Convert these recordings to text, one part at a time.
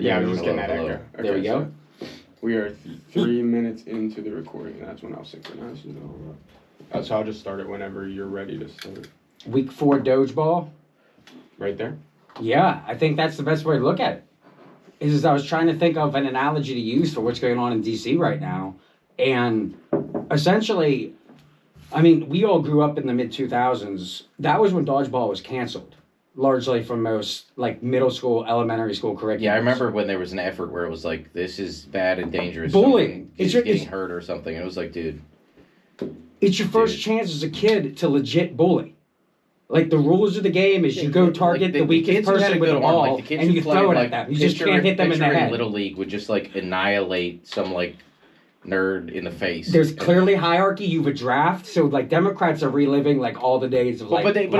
Yeah, I was just getting that Hello. echo. There we go. So we are 3 minutes into the recording. That's when I'll synchronize it all up. So I'll just start it whenever you're ready to start. Week 4 Dodgeball. Right there? Yeah, I think that's the best way to look at it. Is I was trying to think of an analogy to use for what's going on in DC right now. And essentially, I mean, we all grew up in the mid-2000s. That was when Dodgeball was canceled, largely from most, like, middle school, elementary school curriculum. Yeah, I remember when there was an effort where it was like, this is bad and dangerous. Bullying. It's getting hurt or something. And it was like, dude. It's your first chance as a kid to legit bully. Like, the rules of the game is you go target the weakest person with the ball, and you throw it at them. You just can't hit them in the head. Little League would just, like, annihilate some, like, nerd in the face. There's clearly hierarchy. You have a draft, so like Democrats are reliving like all the days of like. But it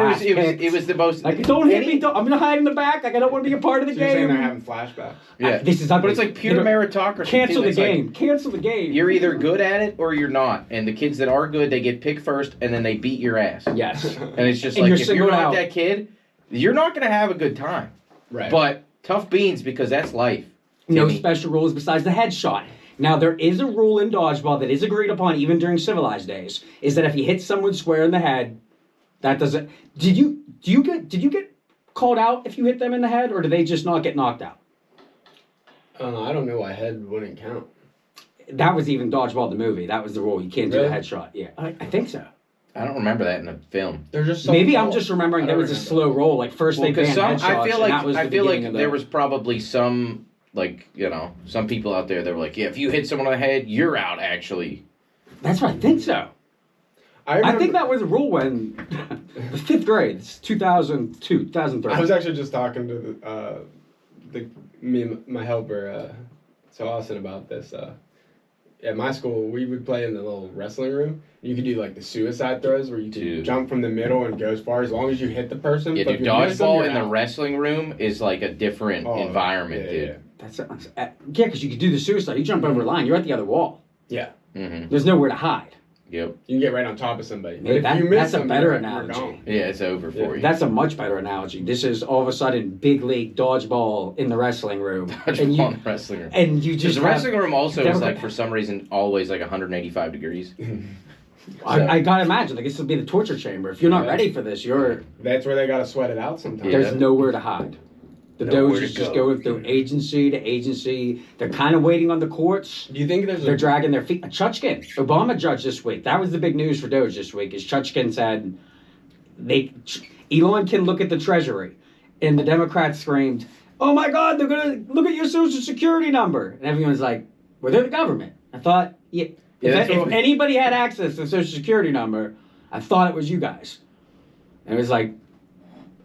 was the most. Like, don't hit me! I'm gonna hide in the back. Like, I don't want to be a part of the So you're saying game. they're having flashbacks? Yeah, this is ugly. But it's like pure meritocracy. Cancel the game. Like, Cancel the game. you're either good at it or you're not, and the kids that are good, they get picked first, and then they beat your ass. Yes. And it's just And like, you're if you're singled not out. that kid, you're not gonna have a good time. Right. But tough beans, because that's life. No Timmy. special rules besides the headshot. Now, there is a rule in dodgeball that is agreed upon even during civilized days, is that if you hit someone square in the head, that doesn't... Did you get called out if you hit them in the head, or do they just not get knocked out? I don't know why head wouldn't count. That was even Dodgeball the movie. That was the rule. You can't do Really? a headshot. Yeah, I think so. I don't remember that in the film. They're just so Maybe tall. I'm just remembering I there don't was a remember. slow roll. Like, first they banned headshots, I feel like of there was probably some, like, you know, some people out there that were like, yeah, if you hit someone on the head, you're out, actually. That's what I think so. I think that was a rule when... the 5th grade. It's 2002, 2003. I was actually just talking to me and my helper, to Austin about this. At my school, we would play in the little wrestling room. You could do like the suicide throws where you could jump from the middle and go as far as long as you hit the person. Yeah, but dude, if you miss them, dodgeball you're in the out. wrestling room is like a different environment, yeah, dude. Yeah, because you could do the suicide. You jump over a line, you're at the other wall. Yeah. Mm-hmm. There's nowhere to hide. Yep. You can get right on top of somebody. But Hey, if you miss that's a them, better you're analogy. gone. Yeah, it's over for you. That's a much better analogy. This is all of a sudden big league dodgeball in the wrestling room. Dodgeball and you, in the wrestling room. And you just The wrestling room also is Democrat- like, for some reason, always like 185 degrees. I gotta imagine, like, this would be the torture chamber. If you're not ready for this, That's where they gotta sweat it out sometimes. there's nowhere to hide. The Nowhere Doges to just go. go through agency to agency. They're kind of waiting on the courts. Do you think there's They're dragging their feet. Chuchkin, Obama judge this week. That was the big news for Doge this week. Is Chuchkin said Elon can look at the Treasury, and the Democrats screamed, "Oh my God, they're gonna look at your Social Security number!" And everyone's like, "Well, they're the government." I thought, if anybody had access to the Social Security number, I thought it was you guys. And it was like,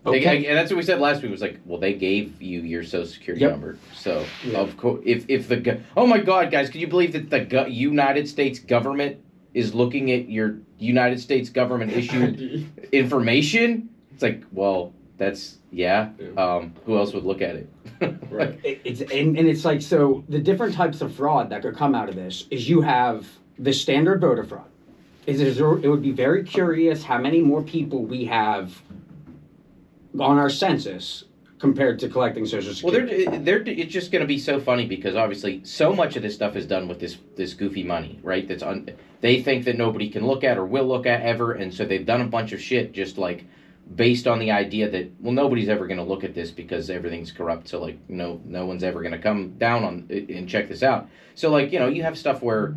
okay. And that's what we said last week. It was like, well, they gave you your Social Security number, so of course, if the oh my God, guys, can you believe that the United States government is looking at your United States government issued information? It's like, well, that's who else would lould at it? Right. It's like, so the different types of fraud that could come out of this is you have the standard voter fraud. It would be very curious how many more people we have on our census compared to collecting Social Security. Well, it's just going to be so funny because obviously so much of this stuff is done with this goofy money, right? They think that nobody can look at or will look at ever, and so they've done a bunch of shit just like based on the idea that, well, nobody's ever going to look at this because everything's corrupt, so like no one's ever going to come down on it and check this out. So like, you know, you have stuff where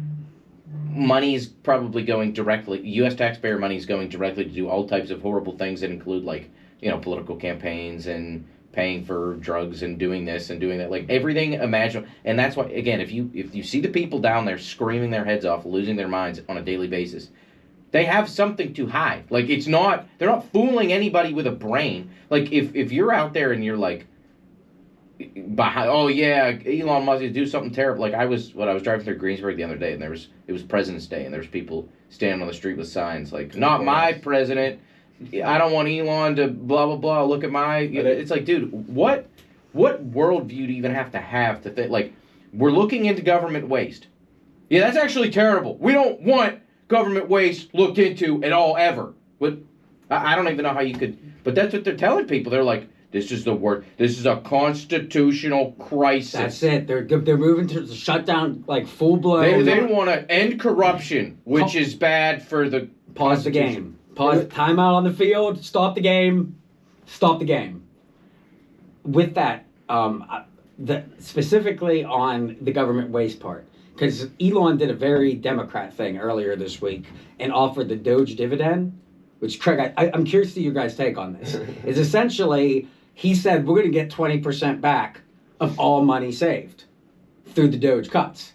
money's probably going directly, U.S. taxpayer money is going directly to do all types of horrible things that include like, you know, political campaigns and paying for drugs and doing this and doing that, like everything imaginable. And that's why, again, if you see the people down there screaming their heads off, losing their minds on a daily basis, they have something to hide. Like, they're not fooling anybody with a brain. Like, if you're out there and you're like, behind, oh yeah, Elon Musk is do something terrible. Like I was driving through Greensburg the other day, and it was President's Day, and there was people standing on the street with signs like, "Not my president. I don't want Elon to blah blah blah. Look at my." It's like, dude, what worldview do you even have to think? Like, we're looking into government waste. Yeah, that's actually terrible. We don't want government waste looked into at all ever. But I don't even know how you could. But that's what they're telling people. They're like, This is the word. This is a constitutional crisis. That's it. They're moving to shut down like full blown. They want to end corruption, which is bad for the Pause the game. Pause. Timeout on the field. Stop the game. Stop the game. With that, specifically on the government waste part, because Elon did a very Democrat thing earlier this week and offered the Doge dividend, which Craig, I'm curious to your guys' take on this. Is essentially he said we're going to get 20% back of all money saved through the Doge cuts.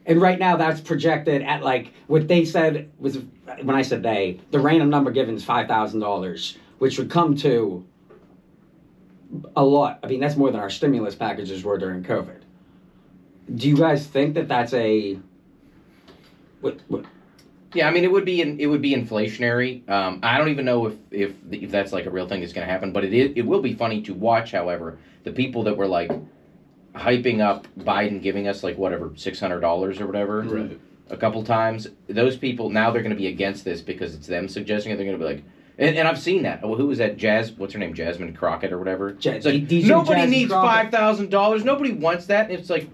And right now that's projected at like what they said was, when I said they, the random number given is $5,000, which would come to a lot. I mean, that's more than our stimulus packages were during COVID. Do you guys think that that's a... What? Yeah, I mean, it would be inflationary. I don't even know if that's like a real thing that's going to happen, but it will be funny to watch. However, the people that were like hyping up Biden giving us like whatever $600 or whatever Right. a couple times, those people now they're going to be against this because it's them suggesting it. They're going to be like, and I've seen that. Well, who was that? What's her name? Jasmine Crockett or whatever. It's like, nobody Jasmine needs Crockett. $5,000. Nobody wants that. And it's like,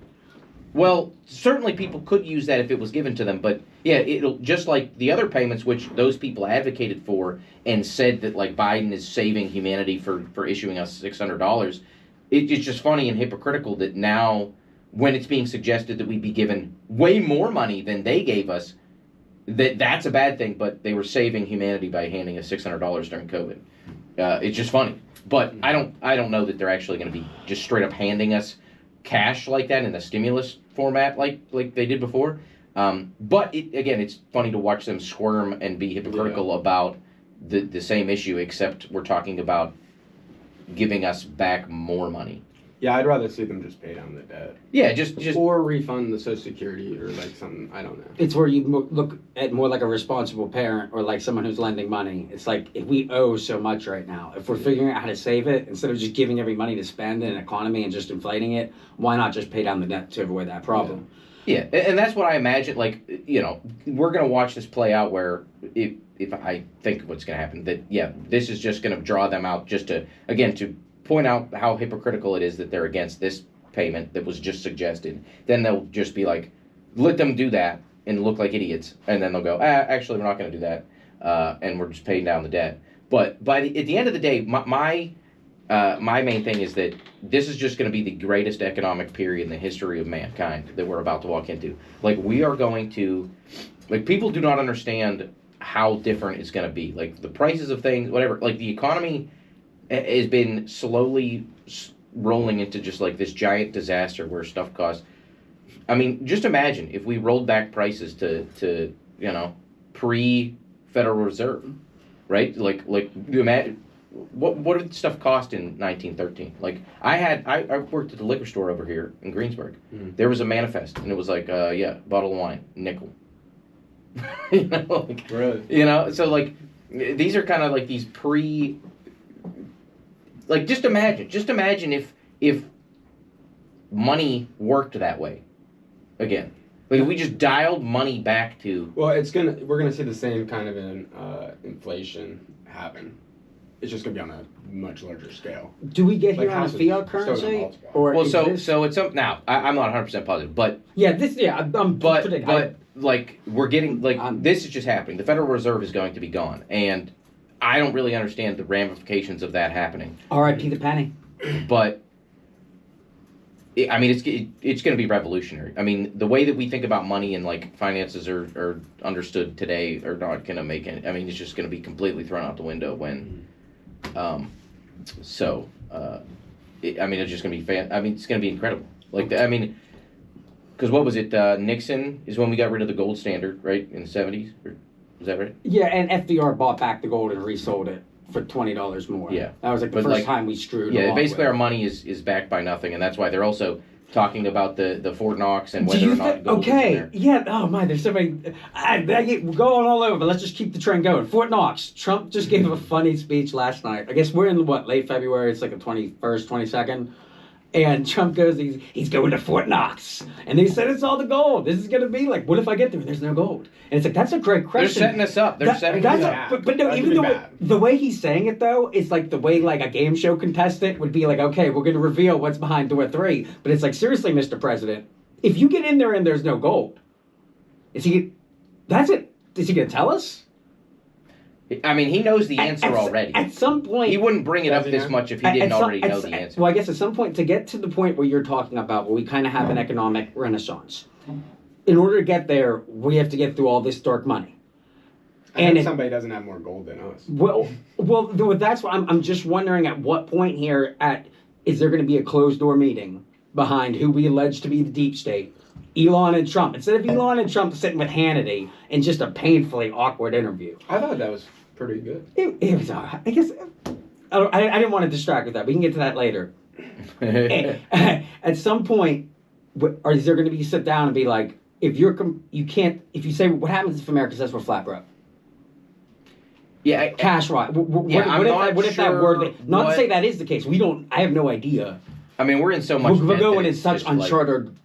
well, certainly people could use that if it was given to them, but yeah, it'll just like the other payments, which those people advocated for and said that like Biden is saving humanity for issuing us $600. It's just funny and hypocritical that now, when it's being suggested that we be given way more money than they gave us, that's a bad thing. But they were saving humanity by handing us $600 during COVID. It's just funny, but I don't know that they're actually going to be just straight up handing us cash like that in the stimulus format like they did before. But again, it's funny to watch them squirm and be hypocritical about the same issue, except we're talking about giving us back more money. Yeah, I'd rather see them just pay down the debt. Yeah, just or refund the Social Security or like something. I don't know. It's where you look at more like a responsible parent or like someone who's lending money. It's like if we owe so much right now, if we're figuring out how to save it instead of just giving every money to spend in an economy and just inflating it, why not just pay down the debt to avoid that problem? Yeah, and that's what I imagine. Like, you know, we're gonna watch this play out where if I think what's gonna happen, that this is just gonna draw them out just to point out how hypocritical it is that they're against this payment that was just suggested. Then they'll just be like, let them do that and look like idiots, and then they'll go, actually, we're not going to do that, and we're just paying down the debt. But at the end of the day, my main thing is that this is just going to be the greatest economic period in the history of mankind that we're about to walk into. Like, we are going to, like, people do not understand how different it's going to be. Like, the prices of things, whatever, like, the economy has been slowly rolling into just like this giant disaster where stuff costs. I mean, just imagine if we rolled back prices to pre-Federal Reserve, right? Like you imagine what did stuff cost in 1913? Like I worked at the liquor store over here in Greensburg. Mm. There was a manifest and it was like bottle of wine, nickel. Really? So like these are kind of like these like just imagine if money worked that way again. Like if we just dialed money back to. Well, we're gonna see the same kind of inflation happen. It's just gonna be on a much larger scale. Do we get Like here on a houses fiat still currency? gonna multiply. Or Well, is so this- it's some now. I'm not 100% positive, but I'm predicting. but like we're getting like this is just happening. The Federal Reserve is going to be gone, and I don't really understand the ramifications of that happening. R.I.P. the penny. But I mean, it's going to be revolutionary. I mean, the way that we think about money and like finances are understood today are not going to make any. I mean, it's just going to be completely thrown out the window when. I mean, it's just going to be it's going to be incredible. Like, because what was it? Nixon is when we got rid of the gold standard, right, in the 70s. Is that right? Yeah, and FDR bought back the gold and resold it for $20 more. Yeah. That was like the first time we screwed. Yeah, along basically with our money is backed by nothing, and that's why they're also talking about the Fort Knox and whether or not gold is in okay, there. yeah. Oh my, there's so many. We're going all over, but let's just keep the trend going. Fort Knox. Trump just gave a funny speech last night. I guess we're in late February. It's like the 21st, 22nd. And Trump goes, he's going to Fort Knox. And they said it's all the gold. This is going to be like, what if I get there and there's no gold? And it's like, that's a great question. They're setting us up. They're setting us up. But no, That even could be bad. the way he's saying it, though, it's like the way like a game show contestant would be like, okay, we're going to reveal what's behind door 3. But it's like, seriously, Mr. President, if you get in there and there's no gold, is he going to tell us? I mean, he knows the answer already. At some point, He wouldn't bring it up Does he this know? much if he didn't already know the answer. Well, I guess at some point, to get to the point where you're talking about where we kind of have an economic renaissance, in order to get there, we have to get through all this dark money. I And hope it- somebody doesn't have more gold than us. Well, that's why I'm just wondering at what point here is there going to be a closed door meeting behind who we allege to be the deep state, Elon and Trump, instead of Elon and Trump sitting with Hannity in just a painfully awkward interview. I thought that was pretty good. It was all right. I guess I didn't want to distract with that. We can get to that later. At some point, is there going to be sit down and be like, if you say what happens if America says we're flat broke? Yeah, Cash right. What if that sure word? Not to what- say that is the case. We don't. I have no idea. I mean, we're in so much. We're debt going that in it's such just like- uncharted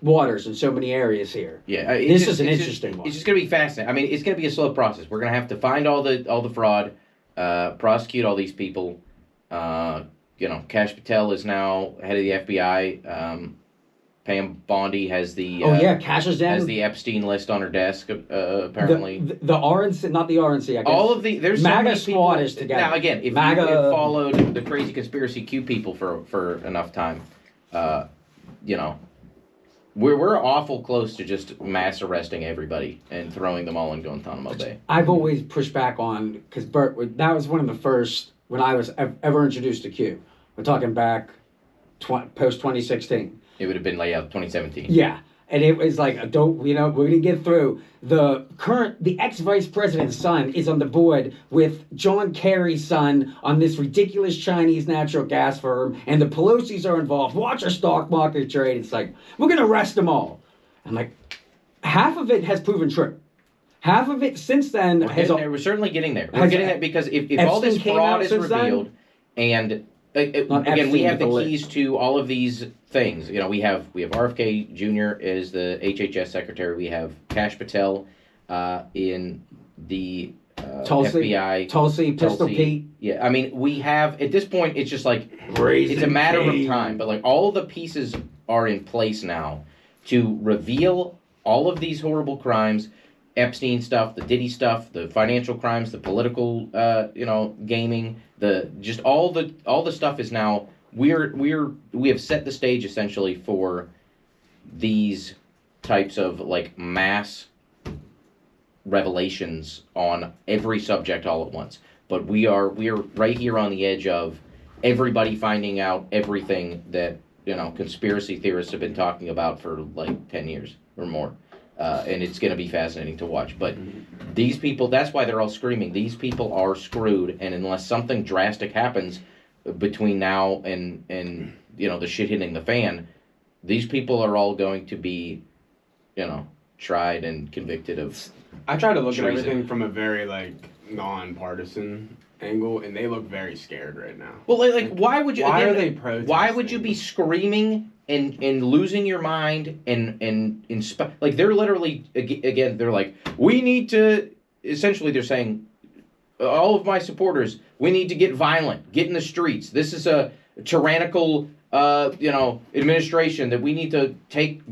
waters in so many areas here. Yeah, This is an interesting one. It's just going to be fascinating. I mean, it's going to be a slow process. We're going to have to find all the fraud, prosecute all these people. Kash Patel is now head of the FBI. Pam Bondi has the Cash is has in. the Epstein list on her desk. Apparently, the RNC, not the RNC. I guess. all of the there's so MAGA many squad people. is together. Now again, if MAGA, you have followed the crazy conspiracy Q people for enough time, we're awful close to just mass arresting everybody and throwing them all in Guantanamo Bay. I've always pushed back on because Bert. That was one of the first when I was ever introduced to Q. We're talking back post 2016. It would have been like 2017. Yeah. And it was like, we're going to get through. The ex-vice president's son is on the board with John Kerry's son on this ridiculous Chinese natural gas firm, and the Pelosi's are involved. Watch our stock market trade. It's like, we're going to arrest them all. I'm like, half of it has proven true. Half of it since then We're certainly getting there. We're getting there because if all this Epstein came fraud out is since then? revealed, and Not again, we Epstein, have but the the keys to all of these things. We have RFK Jr. as the HHS secretary. We have Kash Patel in the FBI. Tulsi, Pistol Pete. Yeah, I mean, we have at this point. It's just like Raising it's a matter Cain. of time. But like all the pieces are in place now to reveal all of these horrible crimes. Epstein stuff, the Diddy stuff, the financial crimes, the political, gaming, just all the stuff is now we have set the stage essentially for these types of like mass revelations on every subject all at once. But we are right here on the edge of everybody finding out everything that conspiracy theorists have been talking about for like 10 years or more. And it's going to be fascinating to watch. But these people, that's why they're all screaming. These people are screwed, and unless something drastic happens between now and the shit hitting the fan, these people are all going to be, tried and convicted of. I try to look at treason. everything from a very non-partisan angle, and they look very scared right now. Well, like why would you? Why again, are they protesting? Why would you be screaming and losing your mind and like they're literally again they're like we need to essentially they're saying all of my supporters we need to get violent, get in the streets. This is a tyrannical administration that we need to take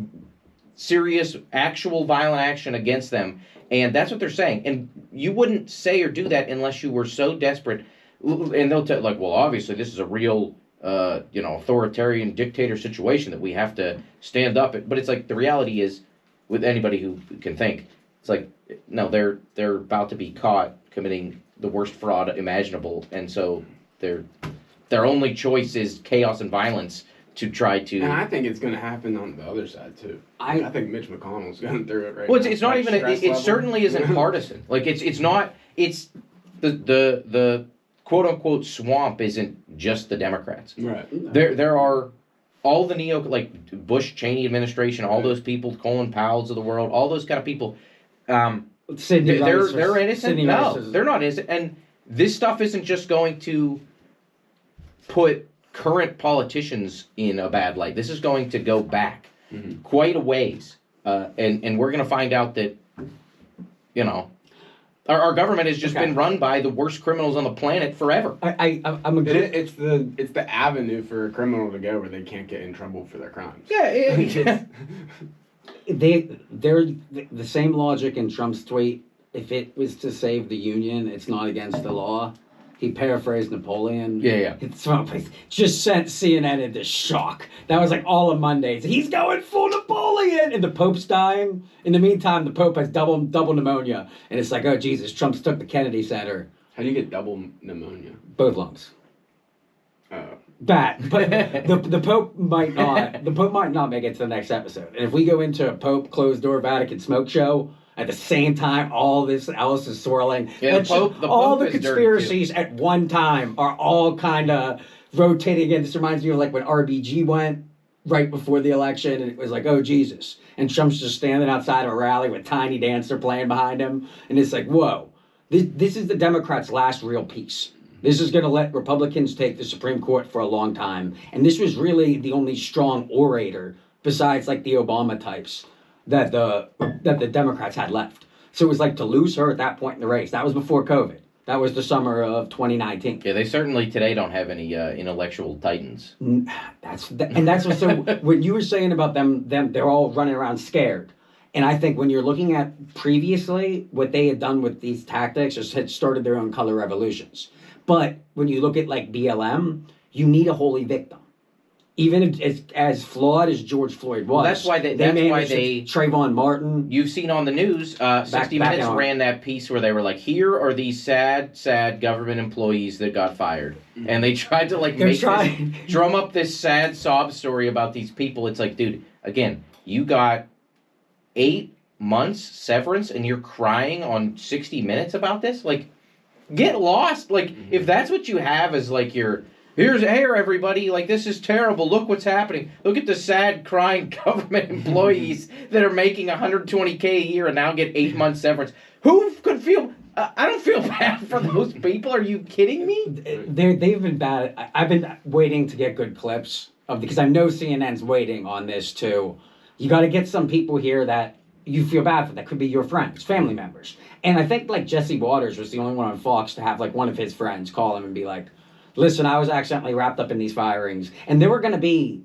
serious actual violent action against them. And that's what they're saying. And you wouldn't say or do that unless you were so desperate. And they'll tell well, obviously this is a real authoritarian dictator situation that we have to stand up. But it's like the reality is, with anybody who can think, it's like no, they're about to be caught committing the worst fraud imaginable, and so their only choice is chaos and violence to try to. And I think it's going to happen on the other side too. I think Mitch McConnell's going through it right Well, now. it's not even. It certainly isn't partisan. Like it's not. It's the quote unquote swamp isn't just the Democrats. Right. There are all the Bush Cheney administration, all those people, Colin Powell's of the world, all those kind of people. Sidney Rice They're innocent. Sidney No, Rice is- they're not innocent. And this stuff isn't just going to put current politicians in a bad light. This is going to go back quite a ways, and we're going to find out that, you know, our government has just been run by the worst criminals on the planet forever. I'm a good. It's the avenue for a criminal to go where they can't get in trouble for their crimes. Yeah, They're the same logic in Trump's tweet. If it was to save the union, it's not against the law. He paraphrased Napoleon. Yeah. It's just sent CNN into shock. That was like all of Mondays. He's going full Napoleon, and the Pope's dying. In the meantime, the Pope has double pneumonia, and it's like, oh Jesus, Trump's took the Kennedy Center. How do you get double pneumonia? Both lungs. Bad, but the Pope might not. The Pope might not make it to the next episode. And if we go into a Pope closed door Vatican smoke show at the same time, all this else is swirling. Yeah, the all Pope the is conspiracies at one time are all kind of rotating again. This reminds me of like when RBG went right before the election, and it was like, oh Jesus, and Trump's just standing outside of a rally with Tiny Dancer playing behind him, and it's like, whoa, this is the Democrats' last real piece. This is going to let Republicans take the Supreme Court for a long time. And this was really the only strong orator, besides like the Obama types, that the Democrats had left. So it was like to lose her at that point in the race. That was before COVID. That was the summer of 2019. Yeah, they certainly today don't have any intellectual titans. That's what's so. What you were saying about them, they're all running around scared. And I think when you're looking at previously, what they had done with these tactics is had started their own color revolutions. But when you look at like BLM, you need a holy victim. Even as flawed as George Floyd was. Well, that's why they Trayvon Martin. You've seen on the news, 60 Minutes ran that piece where they were like, here are these sad government employees that got fired. And they tried to drum up this sad sob story about these people. It's like, dude, again, you got 8 months severance and you're crying on 60 Minutes about this? Like, get lost. Like, if that's what you have as like your, here's air, everybody, like this is terrible, look what's happening. Look at the sad crying government employees that are making $120K a year and now get 8 months severance. Who could feel, I don't feel bad for those people. Are you kidding me? They've been bad. I've been waiting to get good clips of, because I know CNN's waiting on this too. You got to get some people here that you feel bad for, that could be your friends, family members. And I think like Jesse Waters was the only one on Fox to have like one of his friends call him and be like, listen, I was accidentally wrapped up in these firings. And there were going to be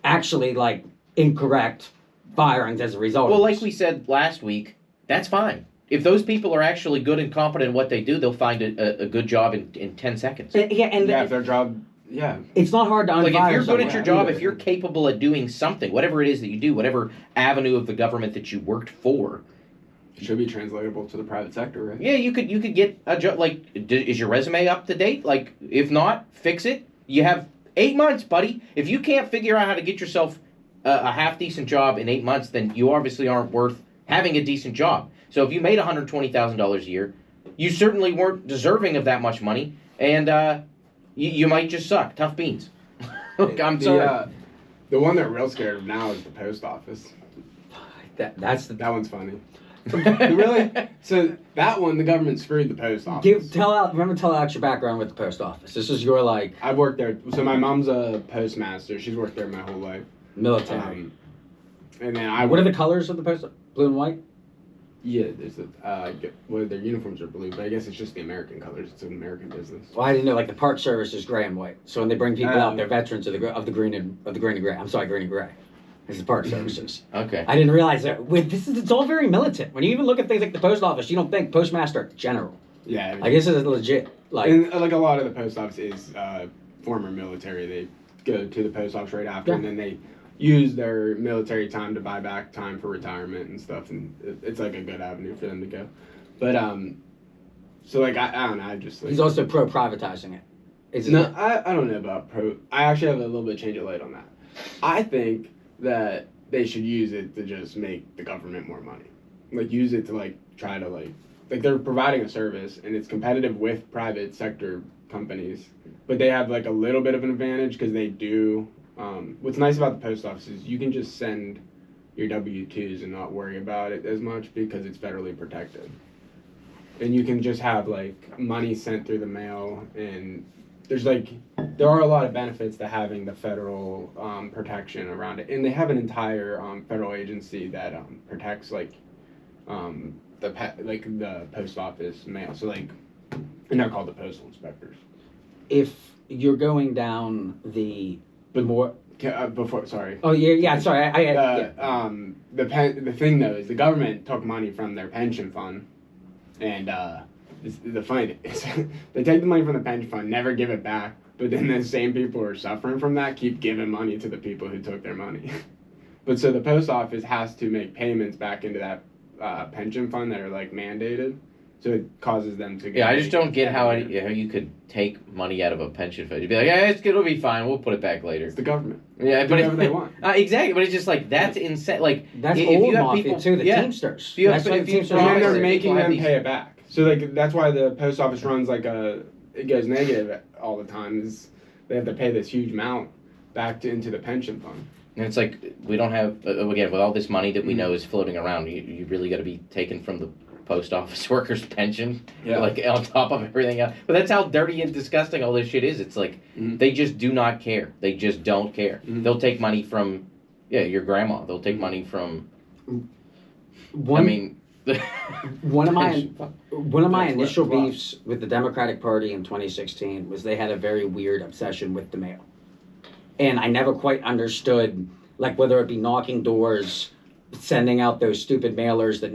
actually like incorrect firings as a result Well, of like this. we said last week, that's fine. If those people are actually good and competent in what they do, they'll find a good job in 10 seconds. Yeah, and if their job, it's not hard to unfire Like, if you're good at your job, either. if you're capable at doing something, whatever it is that you do, whatever avenue of the government that you worked for, it should be translatable to the private sector, right? yeah, you could get a job. Like, is your resume up to date? Like, if not, fix it. You have 8 months, buddy. If you can't figure out how to get yourself a half-decent job in 8 months, then you obviously aren't worth having a decent job. So if you made $120,000 a year, you certainly weren't deserving of that much money, and you might just suck. Tough beans. Look, I'm sorry. The one they're real scared of now is the post office. That one's funny. Really? So that one, the government screwed the post office. Tell Alex your background with the post office. This is your like I've worked there. So my mom's a postmaster. She's worked there my whole life. military. And then What are the colors of the post? Blue and white. Yeah, there's well, their uniforms are blue, but I guess it's just the American colors. It's an American business. Well, I didn't know. Like the Park Service is gray and white. So when they bring people out, they're veterans of the green and gray. I'm sorry, green and gray. It's the Park Services. Okay. I didn't realize that. It's all very militant. When you even look at things like the post office, you don't think postmaster general. Yeah. I guess it's legit. Like, and like a lot of the post office is former military. They go to the post office right after, and then they use their military time to buy back time for retirement and stuff, and it's like a good avenue for them to go. But so like I don't know. I just like, he's also pro privatizing it. I don't know about pro. I actually have a little bit of change of light on that. I think that they should use it to just make the government more money. Like use it to like try to like they're providing a service and it's competitive with private sector companies, but they have like a little bit of an advantage because they do. What's nice about the post office is you can just send your W-2s and not worry about it as much because it's federally protected. And you can just have like money sent through the mail and there are a lot of benefits to having the federal protection around it, and they have an entire federal agency that protects the post office mail. So and they're called the postal inspectors. If you're going down the more. Before, sorry. Oh yeah. Sorry, The thing though is the government took money from their pension fund, and the funny is they take the money from the pension fund, never give it back, but then the same people who are suffering from that keep giving money to the people who took their money. But so the post office has to make payments back into that pension fund that are mandated. So it causes them to get. Yeah, I just don't get how you could take money out of a pension fund. You'd be like, yeah, it'll be fine. We'll put it back later. It's the government. Yeah, do whatever they want. Exactly, but it's just that's insane. That's if old you have mafia people, too. The yeah. Teamsters. If you That's have, why if the you Teamsters. And then promise they're it, making people have them these- pay it back. So that's why the post office runs it goes negative all the time. Is they have to pay this huge amount back into the pension fund. And it's we don't have again with all this money that we know is floating around. You really got to be taken from the post office workers' pension, on top of everything else. But that's how dirty and disgusting all this shit is. It's they just do not care. They just don't care. They'll take money from your grandma. They'll take money from. One of my That's initial rough. beefs with the Democratic Party in 2016 was they had a very weird obsession with the mail, and I never quite understood whether it be knocking doors, sending out those stupid mailers that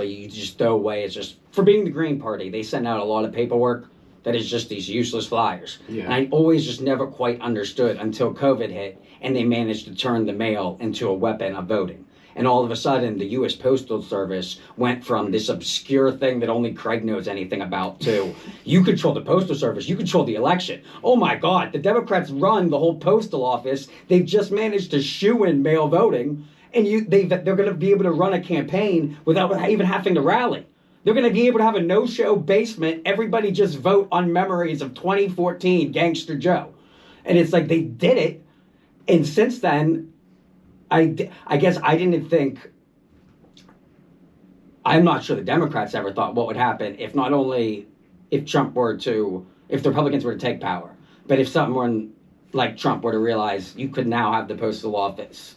you just throw away. It's just for being the Green Party. They send out a lot of paperwork that is just these useless flyers. Yeah. And I always just never quite understood until COVID hit and they managed to turn the mail into a weapon of voting. And all of a sudden, the U.S. Postal Service went from this obscure thing that only Craig knows anything about to you control the Postal Service, you control the election. Oh my God, the Democrats run the whole postal office. They've just managed to shoo in mail voting. And they're going to be able to run a campaign without even having to rally. They're going to be able to have a no-show basement. Everybody just vote on memories of 2014 Gangster Joe. And it's they did it. And since then, I guess I didn't think, I'm not sure the Democrats ever thought what would happen if not only if the Republicans were to take power, but if someone like Trump were to realize you could now have the postal office.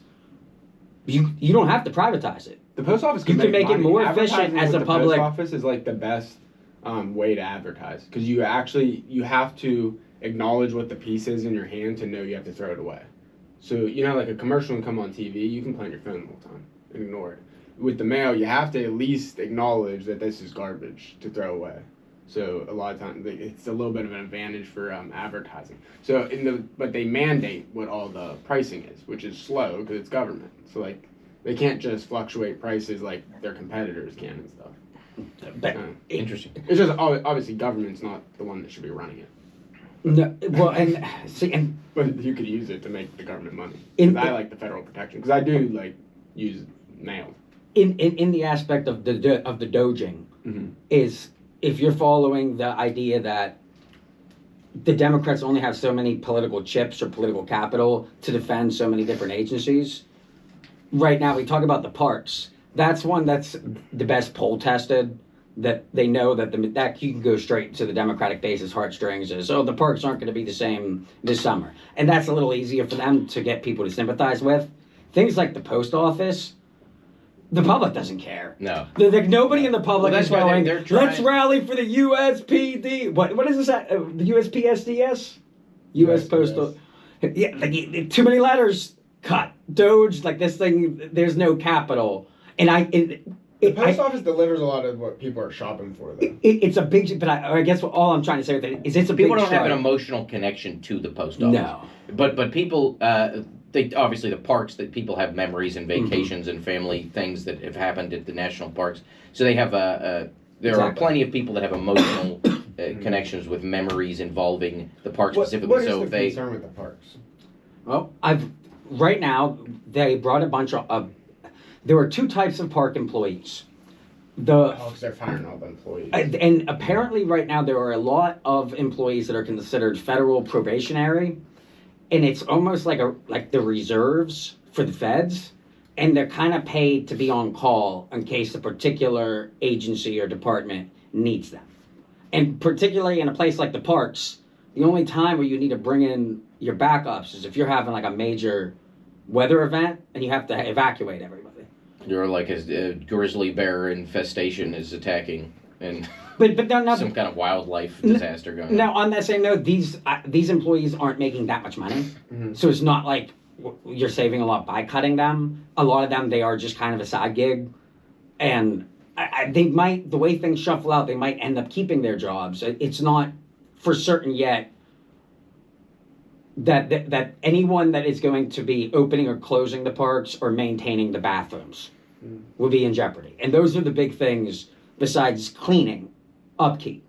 You don't have to privatize it. The post office You can make it money. more efficient Advertising as with a the public. post office is the best way to advertise because you have to acknowledge what the piece is in your hand to know you have to throw it away. So a commercial can come on TV, you can play on your phone the whole time and ignore it. With the mail, you have to at least acknowledge that this is garbage to throw away. So a lot of times it's a little bit of an advantage for advertising. So but they mandate what all the pricing is, which is slow because it's government. So they can't just fluctuate prices like their competitors can and stuff. But Interesting. It's just obviously government's not the one that should be running it, no, well, and but you could use it to make the government money. I like the federal protection because I do use mail. in the aspect of the doging is if you're following the idea that the Democrats only have so many political chips or political capital to defend so many different agencies. Right now, we talk about the parks. That's one that's the best poll tested. That they know that that you can go straight to the Democratic base's heartstrings is, the parks aren't going to be the same this summer. And that's a little easier for them to get people to sympathize with. Things like the post office, the public doesn't care. No. Nobody in the public Well, is that's why going, they're trying- let's rally for the USPD. What is this? The USPSDS? US Postal. Yeah, too many letters. Cut. Doge, this thing, there's no capital. And The post office delivers a lot of what people are shopping for, though. it's a big, but I guess all I'm trying to say with it is it's a People big don't have an strike. emotional connection to the post office. No. But people, they obviously the parks that people have memories and vacations and family things that have happened at the national parks. So they have there are Exactly. plenty of people that have emotional connections with memories involving the park specifically. What is So the concern with the parks? Well, right now they brought a bunch of. There were two types of park employees. Because they're firing all the employees. And apparently right now there are a lot of employees that are considered federal probationary, and it's almost like the reserves for the feds, and they're kind of paid to be on call in case a particular agency or department needs them. And particularly in a place like the parks, The only time where you need to bring in your backups is if you're having like a major weather event and you have to evacuate everybody. You're like a grizzly bear infestation is attacking and But now, some kind of wildlife disaster going on. now on that same note, these employees aren't making that much money, so it's not like you're saving a lot by cutting them. A lot of them, they are just kind of a side gig, and they might, the way things shuffle out, they might end up keeping their jobs. It's not for certain yet that anyone that is going to be opening or closing the parks or maintaining the bathrooms will be in jeopardy. And those are the big things besides cleaning, upkeep.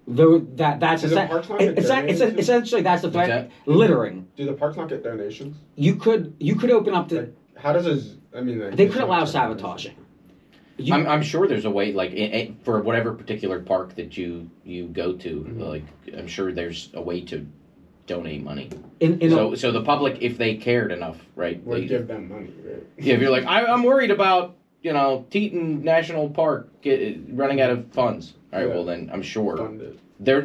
Though that's Do the parks not get donated? essentially that's the threat. Exactly. Littering. Do the parks not get donations? You could open up the. Like, how does this? I mean, like, They could allow sabotaging. I'm sure there's a way, like for whatever particular park that you go to, like I'm sure there's a way to donate money. So the public, if they cared enough, right? Would give them money, right? Yeah, if you're like, I'm worried about Teton National Park running out of funds. All right, Yeah. well then I'm sure Fund it.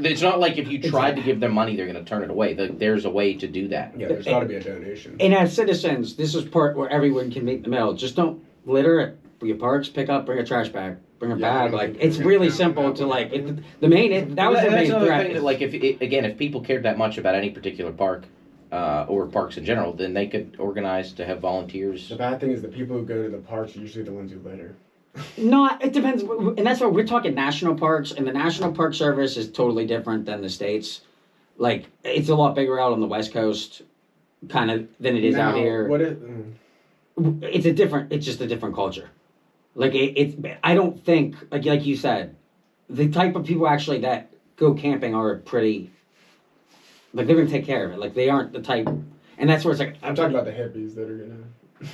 it's not like if you tried to give them money, they're going to turn it away. There's a way to do that. Yeah, there's got to be a donation. And as citizens, this is part where everyone can meet in the middle. Just don't litter at your parks. Pick up, bring a trash bag, bring a Yeah, I bag. don't Like think it's we're really gonna simple have to that. like. That was the That's main another threat. thing that, like, if people cared that much about any particular park, or parks in general, then they could organize to have volunteers. The bad thing is the people who go to the parks are usually the ones who litter. It depends, and that's why we're talking national parks, and the National Park Service is totally different than the states. Like it's a lot bigger out on the West Coast, kind of than it is out Now, here. It's just a different culture. Like I don't think like you said, the type of people actually that go camping are pretty. Like they're gonna take care of it. Like they aren't the type, and that's where it's like I'm talking about the hippies that are gonna.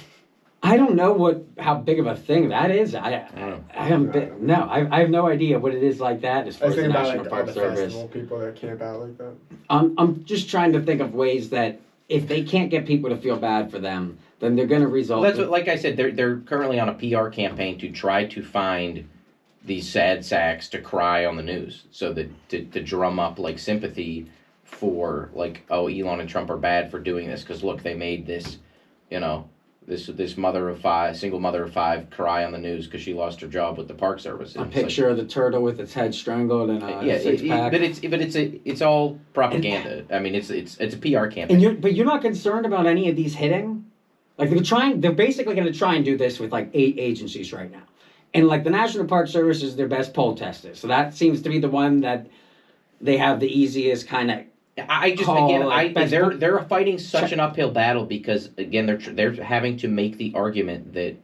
I don't know how big of a thing that is. I haven't been. No, I have no idea what it is like that as I far was as the thinking about National like all Park the Service. festival people that camp out like that. I'm just trying to think of ways that if they can't get people to feel bad for them, then they're going to result. Well, that's what, like I said, they're currently on a PR campaign to try to find these sad sacks to cry on the news, so that to drum up like sympathy for like, oh, Elon and Trump are bad for doing this because look, they made this, this single mother of five cry on the news because she lost her job with the Park Service. A picture of the turtle with its head strangled and a six pack. But it's all propaganda. I mean, it's a PR campaign. But you're not concerned about any of these hitting. Like they're basically going to try and do this with like 8 agencies right now, and like the National Park Service is their best poll tester. So that seems to be the one that they have the easiest kind of. They're fighting such an uphill battle because again they're having to make the argument that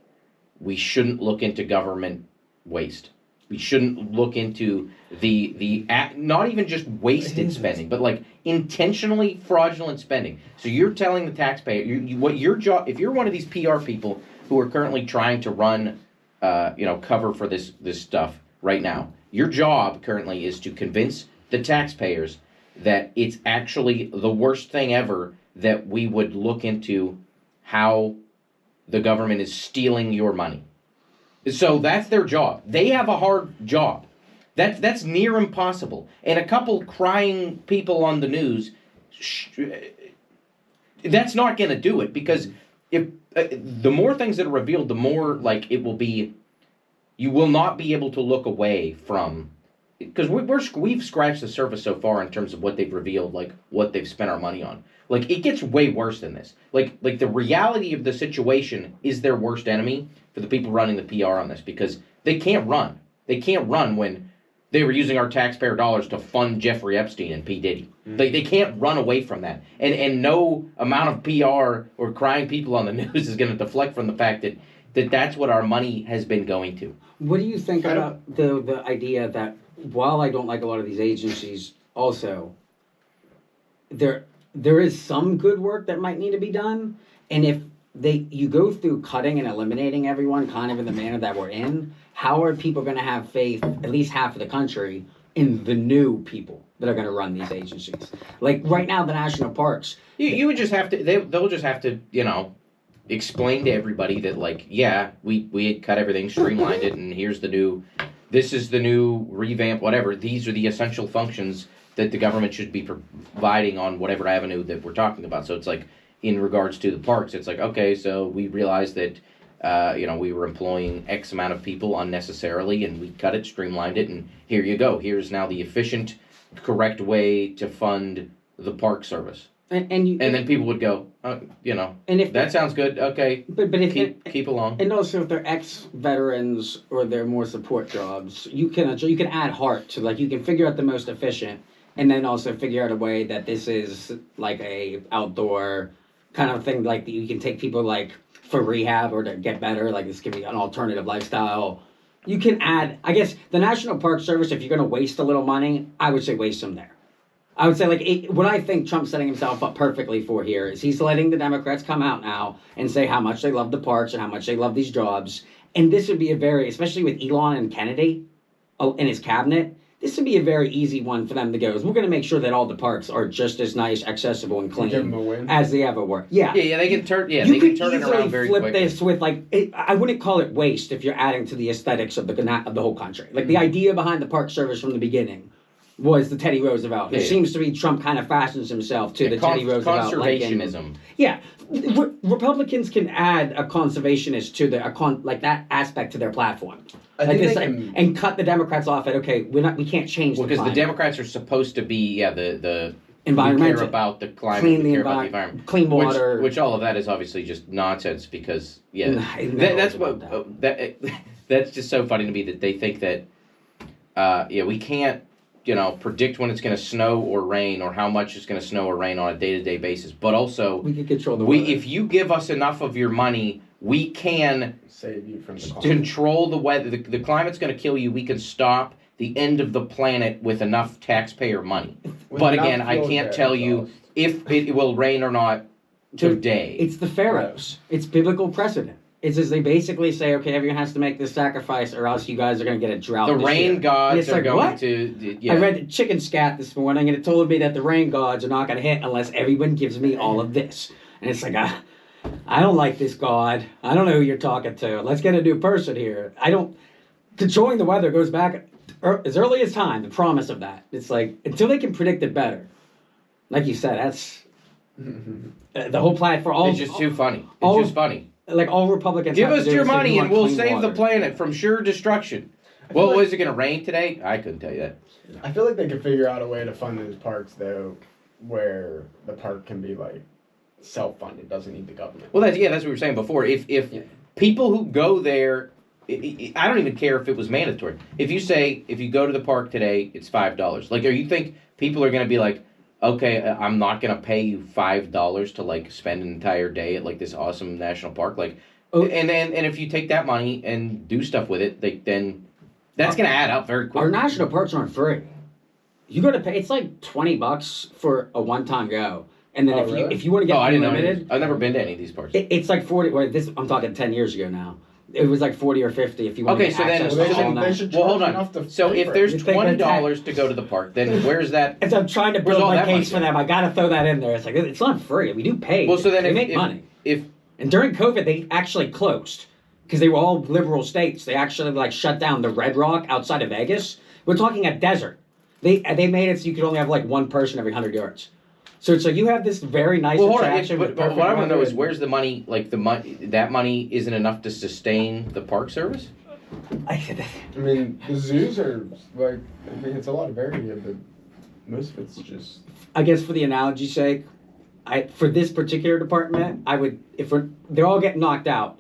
we shouldn't look into government waste. We shouldn't look into the not even just wasted spending, but like intentionally fraudulent spending. So you're telling the taxpayer what your job, if you're one of these PR people who are currently trying to run cover for this stuff right now, your job currently is to convince the taxpayers that it's actually the worst thing ever that we would look into how the government is stealing your money. So that's their job. They have a hard job. That's near impossible. And a couple crying people on the news, that's not going to do it because if the more things that are revealed, the more like it will be. You will not be able to look away from. Because we've scratched the surface so far in terms of what they've revealed, like what they've spent our money on. Like it gets way worse than this. Like the reality of the situation is their worst enemy for the people running the PR on this because they can't run. They can't run when they were using our taxpayer dollars to fund Jeffrey Epstein and P. Diddy. Mm-hmm. They can't run away from that. And no amount of PR or crying people on the news is going to deflect from the fact that that's what our money has been going to. What do you think about the idea that while I don't like a lot of these agencies, also there is some good work that might need to be done, and if you go through cutting and eliminating everyone kind of in the manner that we're in, how are people going to have faith, at least half of the country, in the new people that are going to run these agencies? Like right now, the national parks. You would just have to. They'll just have to explain to everybody that like we had cut everything, streamlined it, and this is the new revamp, whatever. These are the essential functions that the government should be providing on whatever avenue that we're talking about. So it's like in regards to the parks, it's like, okay, so we realized that we were employing X amount of people unnecessarily, and we cut it, streamlined it, and here you go. Here's now the efficient, correct way to fund the park service. And then people would go, and if that sounds good, okay, but if keep along. And also, if they're ex-veterans or they're more support jobs, you can add heart to, like, you can figure out the most efficient, and then also figure out a way that this is like a outdoor kind of thing, like you can take people like for rehab or to get better, like this could be an alternative lifestyle. You can add, I guess, the National Park Service, if you're going to waste a little money, I would say waste them there. I would say, like, what I think Trump's setting himself up perfectly for here is he's letting the Democrats come out now and say how much they love the parks and how much they love these jobs. And this would be a very, especially with Elon and Kennedy in his cabinet, this would be a very easy one for them to go. Is we're going to make sure that all the parks are just as nice, accessible, and clean as they ever were. Yeah, they can turn. Yeah, they can turn it around very quickly. You could easily flip this with, like, I wouldn't call it waste if you're adding to the aesthetics of the whole country. Like, the idea behind the Park Service from the beginning was the Teddy Roosevelt. It seems to be Trump kind of fashions himself to the Teddy Roosevelt. Conservationism. Yeah. Republicans can add a conservationist to like that aspect to their platform. And cut the Democrats off at, okay, we can't change because the Democrats are supposed to be the environment, we care about the climate, we care about the environment, clean water, which all of that is obviously just nonsense because that's just so funny to me that they think that we can't predict when it's going to snow or rain or how much it's going to snow or rain on a day-to-day basis, but also we can control the weather. If you give us enough of your money, we can save you from the climate. Control the weather. The climate's going to kill you. We can stop the end of the planet with enough taxpayer money. But again, I can't tell you if it will rain or not today. It's the pharaohs. It's biblical precedent. It's as they basically say, okay, everyone has to make this sacrifice or else you guys are going to get a drought. The rain gods are going to... I read the Chicken Scat this morning and it told me that the rain gods are not going to hit unless everyone gives me all of this. And it's like, I don't like this God. I don't know who you're talking to. Let's get a new person here. Controlling the weather goes back as early as time, the promise of that. It's like, until they can predict it better. Like you said, that's... the whole platform... It's just too funny. It's just funny. Like all Republicans give us your money and we'll save water. the planet from sure destruction. Well, was it going to rain today? I couldn't tell you that. I feel like they could figure out a way to fund those parks though, where the park can be like self-funded, doesn't need the government. Well, that's what we were saying before. If people who go there, I don't even care if it was mandatory. If you go to the park today, it's $5. Like, or you think people are going to be like, okay, I'm not going to pay you $5 to, like, spend an entire day at, like, this awesome national park. Like, and if you take that money and do stuff with it, then that's going to add up very quickly. Our national parks aren't free. You got to pay, it's like $20 for a one-time go. And then if you want to get unlimited. I've never been to any of these parks. It's like 40, I'm talking 10 years ago now. It was like 40 or 50 if you want to get access to all night. Well, hold on. So if there's $20 to go to the park, then where's that? As I'm trying to build my case for them, I got to throw that in there. It's like, it's not free. We do pay. Well, so then they make money. And during COVID, they actually closed because they were all liberal states. They actually like shut down the Red Rock outside of Vegas. We're talking a desert. They made it so you could only have like one person every 100 yards. So it's like you have this very nice attraction. But what I want to know is where's the money? Like that money isn't enough to sustain the park service. I mean, the zoos are like, it's a lot of area, but most of it's just. I guess for the analogy's sake, for this particular department, I would they're all getting knocked out,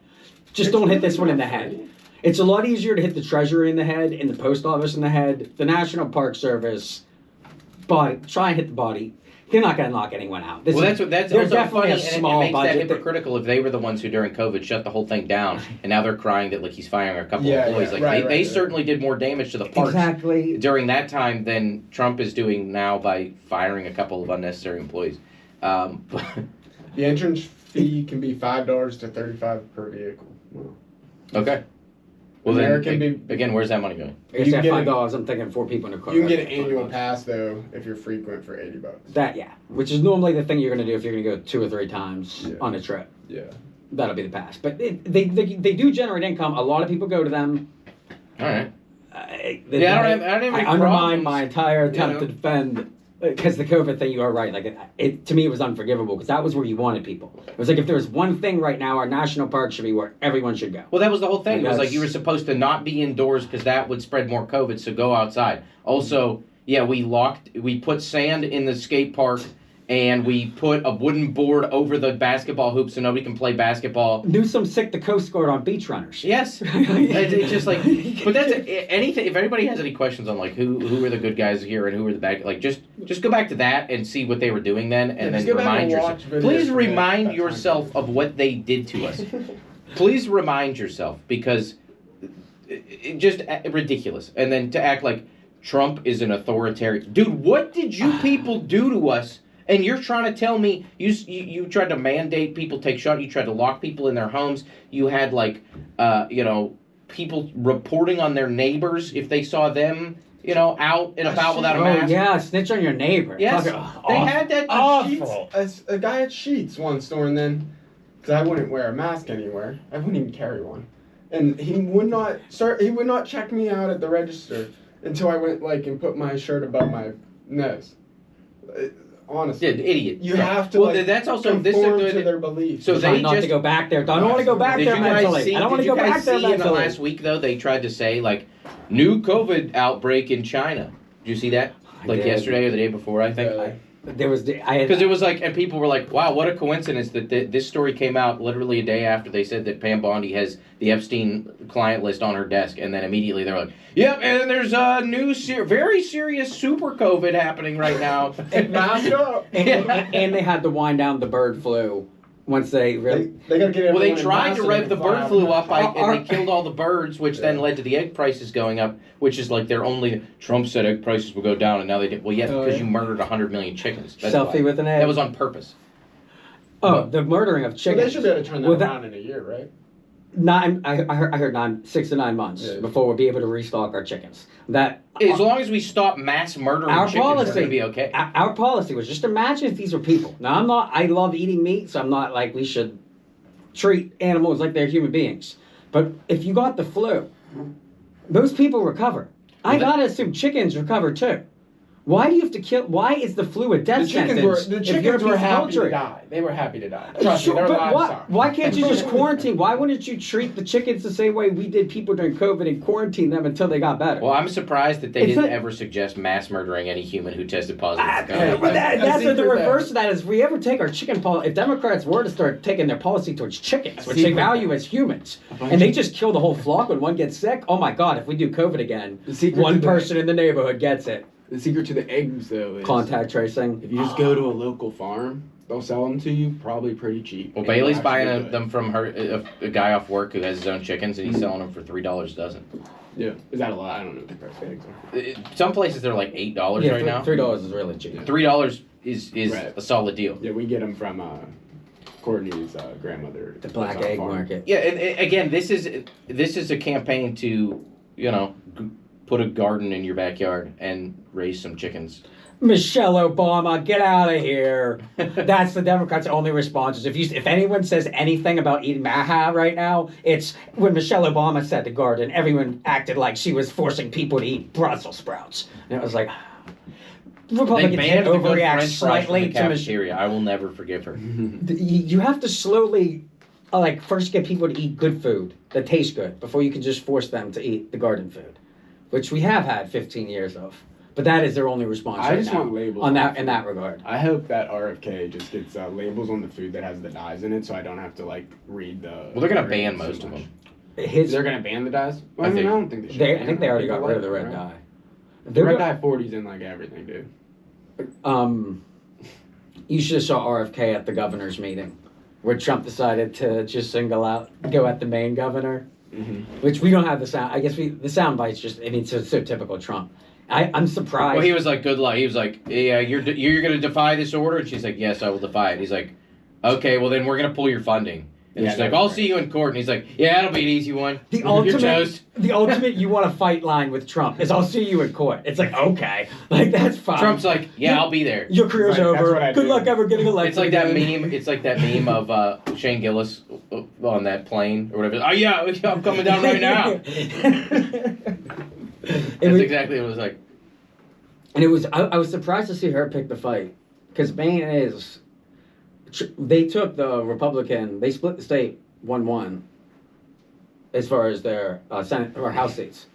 just don't hit this one in the head. It's a lot easier to hit the Treasury in the head and the Post Office in the head, the National Park Service, but try and hit the body. They're not going to knock anyone out. That's also definitely funny, a small and it makes budget. that hypocritical if they were the ones who during COVID shut the whole thing down, and now they're crying that like he's firing a couple of employees. They certainly did more damage to the parks during that time than Trump is doing now by firing a couple of unnecessary employees. The entrance fee can be $5 to $35 per vehicle. Okay. Well, again, where's that money going? I guess at $5, I'm thinking 4 people in a car. You can get an annual pass though if you're frequent for $80. Which is normally the thing you're going to do if you're going to go 2 or 3 times on a trip. Yeah, that'll be the pass. But they do generate income. A lot of people go to them. All right. I undermine my entire attempt to defend because the COVID thing, you are right. Like it to me, it was unforgivable because that was where you wanted people. It was like if there was one thing right now, our national park should be where everyone should go. Well, that was the whole thing. Like It was like that's- you were supposed to not be indoors because that would spread more COVID. So go outside. Also, yeah, we put sand in the skate park, and we put a wooden board over the basketball hoop so nobody can play basketball. Newsom sicked the Coast Guard on beach runners. Yes, it's just like, but that's anything. If anybody has any questions on like who are the good guys here and who are the bad, like just go back to that and see what they were doing then, and just then go back remind and yourself. watch videos Please from remind that time yourself period. of what they did to us. Please remind yourself because it just ridiculous. And then to act like Trump is an authoritarian dude. What did you people do to us? And you're trying to tell me you tried to mandate people take shots. You tried to lock people in their homes. You had like, people reporting on their neighbors if they saw them, out and about without a Oh mask. yeah, snitch on your neighbor. Yes, Fucking they awful. had that. Awful. A guy at Sheets one store, and then because I wouldn't wear a mask anywhere, I wouldn't even carry one, and he would not check me out at the register until I went and put my shirt above my nose. Honestly, Yeah, idiot. you have to. Well, that's also this is a conform to good. their beliefs. So Trying they not to just go back there. I don't want to go back Did there you guys mentally. see? I don't want Did to you go back guys there see in the mentally. last week though? They tried to say like new COVID outbreak in China. Did you see that? Like did. yesterday or the day before, I think. Really? There was I had Because it was like, and people were like, "Wow, what a coincidence that this story came out literally a day after they said that Pam Bondi has the Epstein client list on her desk," and then immediately they were like, "Yep, and there's a new very serious super COVID happening right now." Mask up. and they had to wind down the bird flu once they really. They gotta get Well, they everyone in tried mask to so rev they the can fly bird out flu the up, mask. and they killed all the birds, which then led to the egg prices going up. Which is like Trump said egg prices will go down, and now they did. Well, yeah, Oh, because yeah. you murdered 100 million chickens. That's Selfie why. with an egg. That was on purpose. Oh, the murdering of Well, chickens. they should be able to turn that Well, that- around in a year, right? I heard 6 to 9 months Yeah. before we'll be able to restock our chickens. That As long as we stop mass murdering our chickens, policy we're going to be okay. Our policy was just imagine if these were people. Now I love eating meat, so I'm not like we should treat animals like they're human beings. But if you got the flu, those people recover. I gotta assume chickens recover too. Why do you have to kill? Why is the flu a death The chickens sentence? were if you're a chickens were piece of happy to poultry? die. They were happy to die. Trust Sure, me, they're but why, livestock. why can't you just quarantine? Why wouldn't you treat the chickens the same way we did people during COVID and quarantine them until they got better? Well, I'm surprised that they It's didn't not- ever suggest mass murdering any human who tested positive for hey, COVID. But that's a the secret reverse of that is if we ever take our chicken policy, if Democrats were to start taking their policy towards chickens, which they secret value there. as humans, bunch and they of- just kill the whole flock when one gets sick, oh my God, if we do COVID again, The secret one to the- person in the neighborhood gets it. The secret to the eggs, though, is Contact tracing. if you just go to a local farm, they'll sell them to you probably pretty cheap. Well, And Bailey's they'll buying actually them from a guy off work who has his own chickens, and he's selling them for $3 a dozen. Yeah, is that a lot? I don't know what the price of eggs are. Some places they're like $8 Yeah, right now. $3 is really cheap. $3 is Right. a solid deal. Yeah, we get them from Courtney's grandmother. The black lives on a egg farm. market. Yeah, and again, this is a campaign to, put a garden in your backyard and raise some chickens. Michelle Obama, get out of here. That's the Democrats' only response. If anyone says anything about eating maha right now, it's when Michelle Obama said the garden, everyone acted like she was forcing people to eat Brussels sprouts. And it was like, They Republicans did banned the good overreact French fries from slightly the to Michelle. cafeteria. I will never forgive her. You have to slowly, first get people to eat good food that tastes good before you can just force them to eat the garden food, which we have had 15 years of. But that is their only response I right just now want labels on that on in that regard. I hope that RFK just gets labels on the food that has the dyes in it, so I don't have to read the. Well, they're gonna ban most of them. They're gonna ban the dyes. Well, I think- I don't think they should. I ban think they them. already got People rid of the like red them, right? dye. The They're red go- dye 40's in everything, dude. You should have saw RFK at the governor's meeting, where Trump decided to just go at the Maine governor, which we don't have the sound. I guess the sound bites just. I mean, it's so typical Trump. I'm surprised. Well, he was like, "Good luck." He was like, "Yeah, you're gonna defy this order," and she's like, "Yes, I will defy it." He's like, "Okay, well then we're gonna pull your funding." And Yeah, she's like, that "I'll was see you in court." And he's like, "Yeah, that'll be an easy one. The You're ultimate, toast." the ultimate, you want to fight line with Trump is I'll see you in court. It's like okay, that's fine. Trump's like, "Yeah, I'll be there." Your career's Right, that's over. what I Good do. luck ever getting elected. It's like that again. meme. It's like that meme of Shane Gillis on that plane or whatever. Oh yeah, I'm coming down right now. It That's was- exactly what it was like. And I was surprised to see her pick the fight, because Maine is, they took the Republican, they split the state 1-1 as far as their Senate or House seats,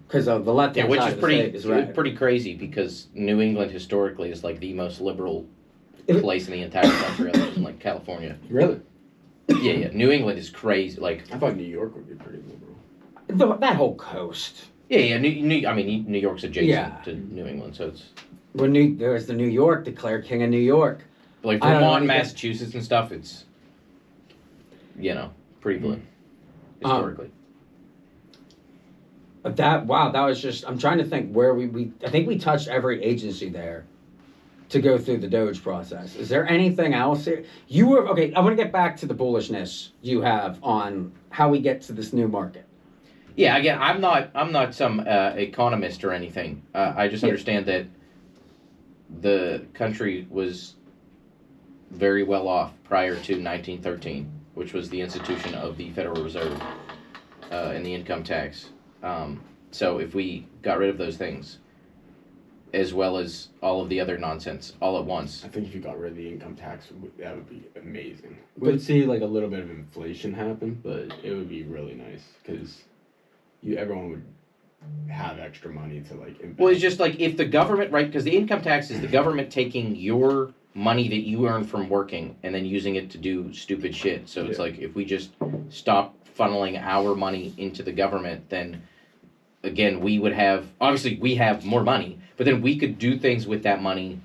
because of the left hand which side is of the state is red. pretty crazy because New England historically is like the most liberal It- place in the entire country, other than like California. Really? Yeah. New England is crazy. Like, I thought New York would be pretty liberal. That whole coast. yeah. I mean, New York's adjacent Yeah. to New England, so it's When there's the New York, declared king of New York. like I don't know Vermont, anything. Massachusetts, and stuff. It's pretty blue historically. That was just, I'm trying to think where I think we touched every agency there to go through the Doge process. Is there anything else here? Okay, I want to get back to the bullishness you have on how we get to this new market. Yeah, again, I'm not some economist or anything. I just understand that the country was very well off prior to 1913, which was the institution of the Federal Reserve and the income tax. So if we got rid of those things, as well as all of the other nonsense all at once. I think if you got rid of the income tax, that would be amazing. We'd see like a little bit of inflation happen, but it would be really nice because everyone would have extra money to like invest. Well, it's just like if the government, right? Because the income tax is the government taking your money that you earn from working and then using it to do stupid shit. So it's like if we just stop funneling our money into the government, then again we would have, obviously we have more money, but then we could do things with that money.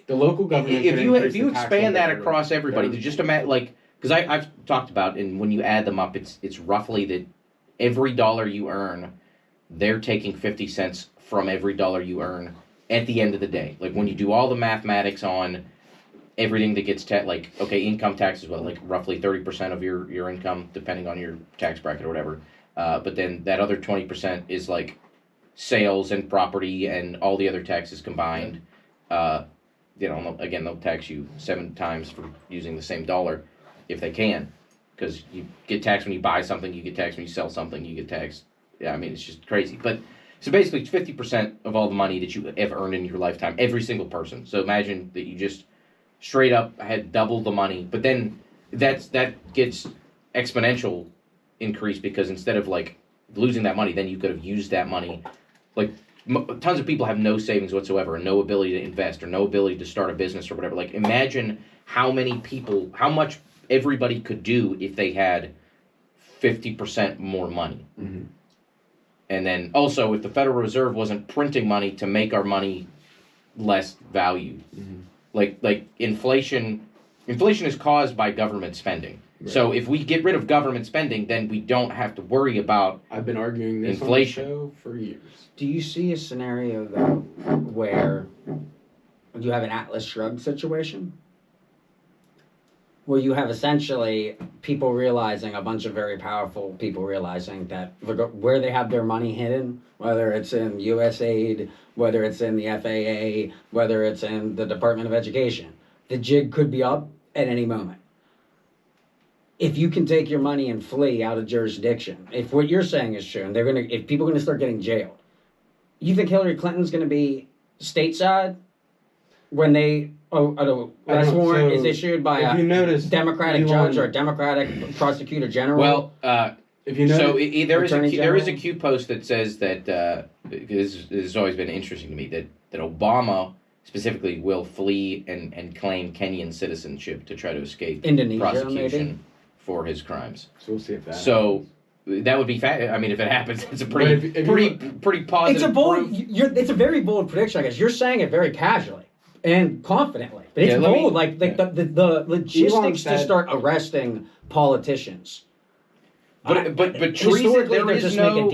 The local government. If you expand that across everybody, to just imagine, like, because I've talked about, and when you add them up, it's roughly that every dollar you earn, they're taking 50 cents from every dollar you earn at the end of the day. Like when you do all the mathematics on everything that gets like, okay, income tax as well, like roughly 30% of your income, depending on your tax bracket or whatever. But then that other 20% is like sales and property and all the other taxes combined. Again, they'll tax you 7 times for using the same dollar if they can, because you get taxed when you buy something, you get taxed when you sell something, you get taxed. Yeah, I mean, it's just crazy. But so basically, it's 50% of all the money that you have earned in your lifetime, every single person. So imagine that you just straight up had double the money, but then that gets exponential increase, because instead of like losing that money, then you could have used that money. Like tons of people have no savings whatsoever and no ability to invest or no ability to start a business or whatever. Like imagine how much everybody could do if they had 50% more money. Mm-hmm. And then also, if the Federal Reserve wasn't printing money to make our money less valued, like inflation is caused by government spending. Right. So if we get rid of government spending, then we don't have to worry about. I've been arguing this inflation on the show for years. Do you see a scenario though where you have an Atlas Shrugged situation? Where you have essentially people realizing, a bunch of very powerful people realizing that where they have their money hidden, whether it's in USAID, whether it's in the FAA, whether it's in the Department of Education, the jig could be up at any moment. If you can take your money and flee out of jurisdiction, if what you're saying is true, and if people are gonna start getting jailed, you think Hillary Clinton's gonna be stateside when arrest warrant is issued by a Democratic judge or a Democratic prosecutor general? Well, if you notice, so there is a Q post that says that this has always been interesting to me, that Obama specifically will flee and claim Kenyan citizenship to try to escape Indonesia, prosecution maybe? For his crimes. So we'll see if that. So that would be I mean, if it happens, it's a pretty positive. It's a very bold prediction, I guess. You're saying it very casually and confidently, but it's bold. The logistics to start arresting politicians. But treason,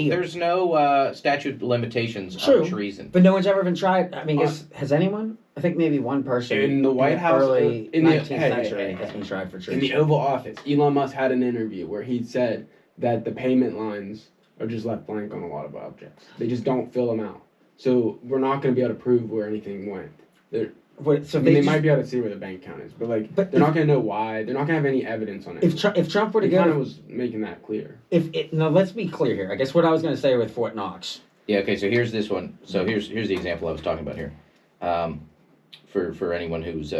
there's no statute of limitations on treason. But no one's ever been tried. I mean, has anyone? I think maybe one person in the White House, early 19th century has been tried for treason. In the Oval Office, Elon Musk had an interview where he said that the payment lines are just left blank on a lot of objects. They just don't fill them out. So we're not going to be able to prove where anything went. They might be able to see where the bank account is, but they're not going to know why. They're not going to have any evidence on it. If Trump were to go, kind of was making that clear. Now let's be clear here. I guess what I was going to say with Fort Knox Yeah. Okay. So here's this one. So here's the example I was talking about here. For anyone who's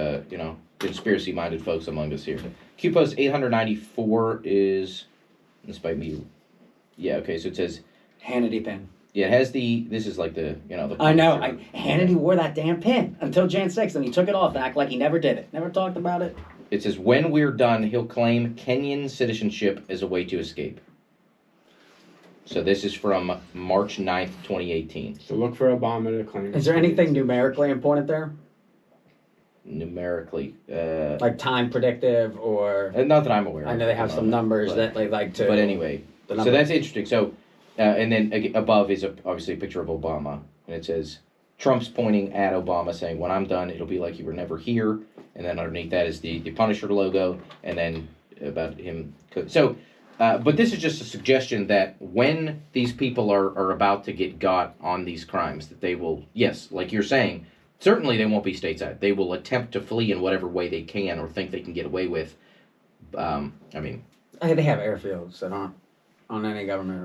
conspiracy minded folks among us here. Q post 894 is this might be. Yeah. Okay. So it says. Hannity pin. Yeah, it has this is like the. I know. Hannity wore that damn pin until Jan 6th, and he took it off to act like he never did it. Never talked about it. It says, when we're done, he'll claim Kenyan citizenship as a way to escape. So this is from March 9th, 2018. So look for Obama to claim. Is there anything numerically important there? Numerically. Like time predictive or... Not that I'm aware of. I know they have some numbers but, that they like to... But anyway, so that's interesting. So, and then above is obviously a picture of Obama. And it says, Trump's pointing at Obama saying, when I'm done, it'll be like you were never here. And then underneath that is the Punisher logo. And then about him. So, but this is just a suggestion that when these people are about to get got on these crimes, that they will, yes, like you're saying, certainly they won't be stateside. They will attempt to flee in whatever way they can or think they can get away with. I mean... They have airfields that aren't on any government